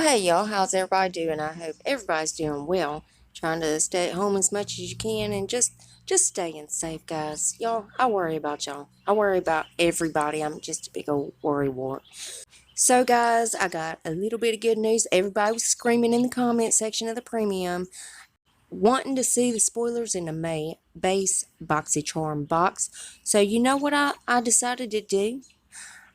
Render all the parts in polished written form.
Well, hey y'all, how's everybody doing? I hope everybody's doing well. Trying to stay at home as much as you can and just staying safe, guys. Y'all, I worry about y'all. I worry about everybody. I'm just a big old worry wart. So, guys, I got a little bit of good news. Everybody was screaming in the comment section of the premium, wanting to see the spoilers in the May base BoxyCharm box. So, you know what I decided to do?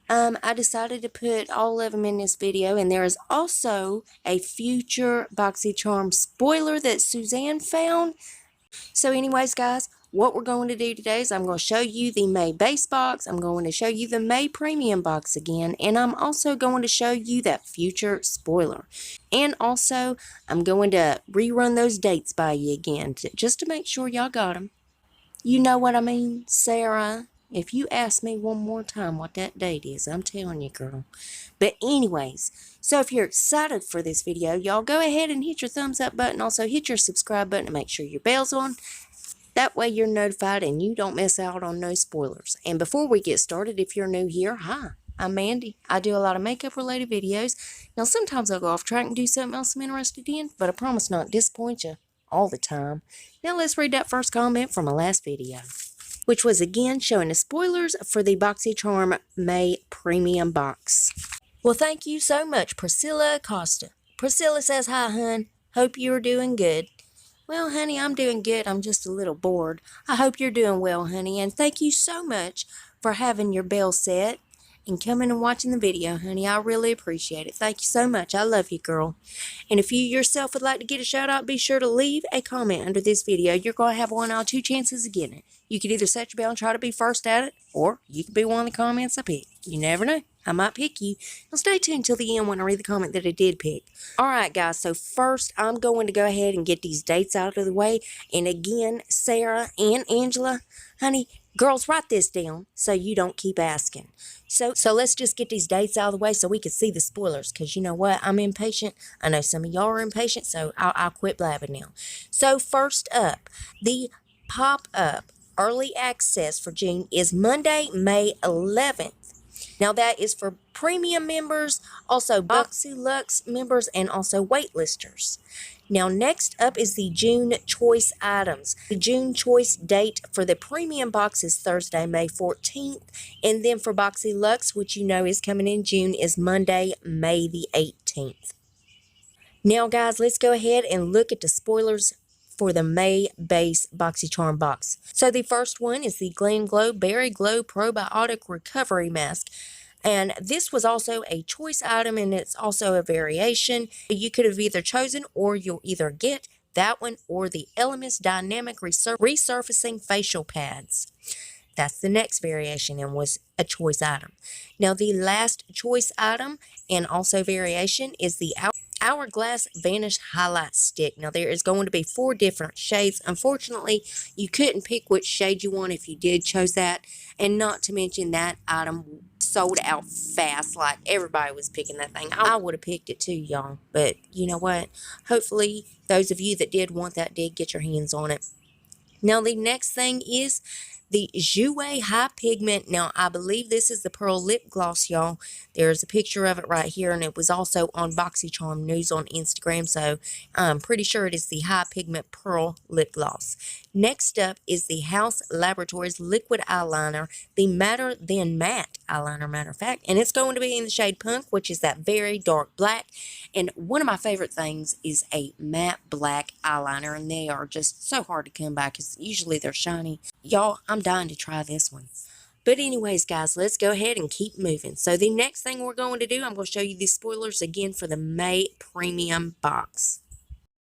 I decided to put all of them in this video, and there is also a future BoxyCharm spoiler that Suzanne found. So anyways, guys, what we're going to do today is I'm going to show you the May base box, I'm going to show you the May premium box again, and I'm also going to show you that future spoiler. And also, I'm going to rerun those dates by you again, just to make sure y'all got them. You know what I mean, Sarah? If you ask me one more time what that date is, I'm telling you, girl. But anyways, so if you're excited for this video, y'all go ahead and hit your thumbs up button. Also, hit your subscribe button and make sure your bell's on. That way you're notified and you don't miss out on no spoilers. And before we get started, if you're new here, hi, I'm Mandy. I do a lot of makeup-related videos. Now, sometimes I'll go off track and do something else I'm interested in, but I promise not to disappoint you all the time. Now, let's read that first comment from my last video, which was again showing the spoilers for the BoxyCharm May Premium Box. Well, thank you so much, Priscilla Acosta. Priscilla says, hi, hun. Hope you're doing good. Well, honey, I'm doing good. I'm just a little bored. I hope you're doing well, honey. And thank you so much for having your bell set and coming and watching the video, honey. I really appreciate it. Thank you so much. I love you, girl. And if you yourself would like to get a shout out, be sure to leave a comment under this video. You're going to have one out of two chances of getting it. You could either set your bell and try to be first at it, or you could be one of the comments I pick. You never know. I might pick you. Now stay tuned till the end when I read the comment that I did pick. Alright, guys, so first I'm going to go ahead and get these dates out of the way. And again, Sarah and Angela, honey, girls, write this down so you don't keep asking. So let's just get these dates out of the way so we can see the spoilers, because you know what? I'm impatient. I know some of y'all are impatient, so I'll quit blabbing now. So first up, the pop-up early access for June is Monday, May 11th. Now that is for premium members, also BoxyLuxe members, and also waitlisters. Now next up is the June choice items. The June choice date for the premium box is Thursday, May 14th. And then for BoxyLuxe, which you know is coming in June, is Monday, May the 18th. Now guys, let's go ahead and look at the spoilers for the May base BoxyCharm box. So the first one is the Glam Glow Berry Glow Probiotic Recovery Mask. And this was also a choice item, and it's also a variation. You could have either chosen, or you'll either get that one or the Elemis Dynamic Resurfacing Facial Pads. That's the next variation and was a choice item. Now the last choice item and also variation is the Hourglass Vanish Highlight Stick. Now there is going to be 4 different shades. Unfortunately, you couldn't pick which shade you want if you did chose that. And not to mention that item sold out fast. Like everybody was picking that thing. I would have picked it too, y'all. But you know what? Hopefully those of you that did want that did get your hands on it. Now the next thing is the Jouer High Pigment. Now, I believe this is the Pearl Lip Gloss, y'all. There's a picture of it right here, and it was also on BoxyCharm News on Instagram, so I'm pretty sure it is the High Pigment Pearl Lip Gloss. Next up is the House Laboratories Liquid Eyeliner, the Matter Than Matte eyeliner, matter of fact, and it's going to be in the shade Punk, which is that very dark black. And one of my favorite things is a matte black eyeliner, and they are just so hard to come by because usually they're shiny. Y'all, I'm dying to try this one. But anyways, guys, let's go ahead and keep moving. So the next thing we're going to do, I'm going to show you the spoilers again for the May Premium Box.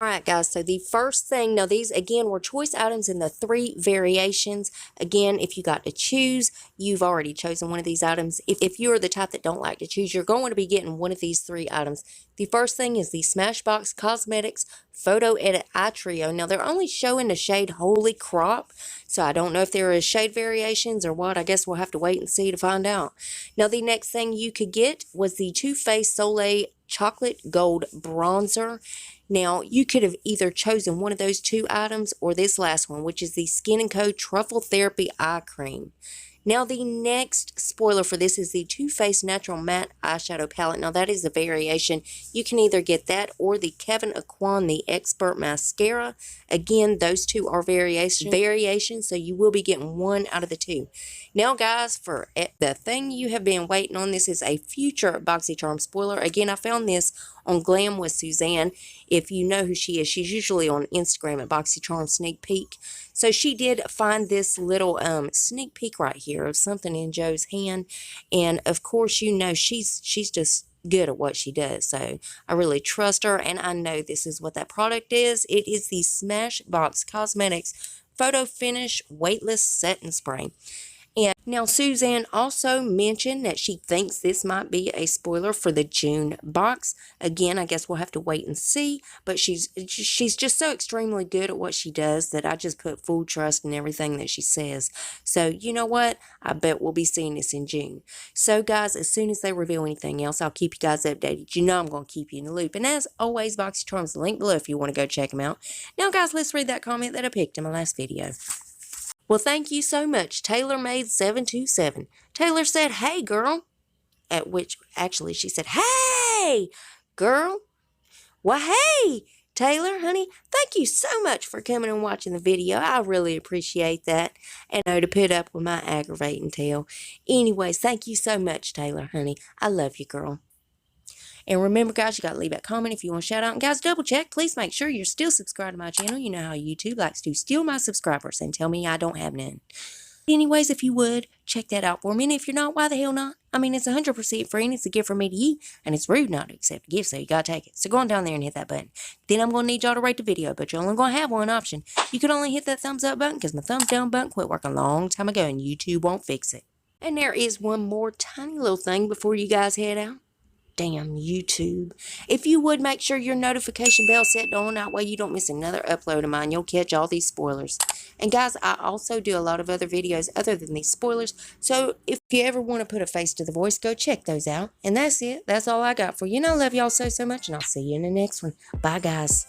Alright guys, so the first thing, now these again were choice items in the 3 variations. Again, if you got to choose, you've already chosen one of these items. If you're the type that don't like to choose, you're going to be getting one of these 3 items. The first thing is the Smashbox Cosmetics Photo Edit Eye Trio. Now they're only showing the shade Holy Crop, so I don't know if there is shade variations or what. I guess we'll have to wait and see to find out. Now the next thing you could get was the Too Faced Soleil Chocolate Gold Bronzer. Now, you could have either chosen one of those 2 items or this last one, which is the Skin & Co. Truffle Therapy Eye Cream. Now, the next spoiler for this is the Too Faced Natural Matte Eyeshadow Palette. Now, that is a variation. You can either get that or the Kevyn Aucoin, the Expert Mascara. Again, those two are variations, so you will be getting one out of the two. Now, guys, for the thing you have been waiting on, this is a future BoxyCharm spoiler. Again, I found this on GlamBySuzan. If you know who she is, she's usually on Instagram at BoxyCharm Sneak Peek. So she did find this little sneak peek right here of something in Joe's hand, and of course, you know, she's just good at what she does, so I really trust her, and I know this is what that product is. It is the Smashbox Cosmetics Photo Finish Weightless Setting Spray. And now, Suzan also mentioned that she thinks this might be a spoiler for the June box. Again, I guess we'll have to wait and see, but she's just so extremely good at what she does that I just put full trust in everything that she says. So, you know what? I bet we'll be seeing this in June. So, guys, as soon as they reveal anything else, I'll keep you guys updated. You know I'm going to keep you in the loop. And as always, BoxyCharm's link below if you want to go check them out. Now, guys, let's read that comment that I picked in my last video. Well, thank you so much, TaylorMade727. Taylor said, "Hey, girl." At which, actually, she said, "Hey, girl." Well, hey, Taylor, honey, thank you so much for coming and watching the video. I really appreciate that. And I know to put up with my aggravating tail. Anyways, thank you so much, Taylor, honey. I love you, girl. And remember, guys, you got to leave that comment if you want to shout out. And, guys, double check. Please make sure you're still subscribed to my channel. You know how YouTube likes to steal my subscribers and tell me I don't have none. Anyways, if you would, check that out for me. And if you're not, why the hell not? I mean, it's 100% free, and it's a gift from me to you. And it's rude not to accept a gift, so you got to take it. So go on down there and hit that button. Then I'm going to need y'all to rate the video, but you're only going to have one option. You can only hit that thumbs up button because my thumbs down button quit working a long time ago, and YouTube won't fix it. And there is one more tiny little thing before you guys head out. Damn YouTube. If you would, make sure your notification bell set on, that way you don't miss another upload of mine. You'll catch all these spoilers. And guys, I also do a lot of other videos other than these spoilers, so if you ever want to put a face to the voice, go check those out. And that's it. That's all I got for you. And I love y'all so much, and I'll see you in the next one. Bye, guys.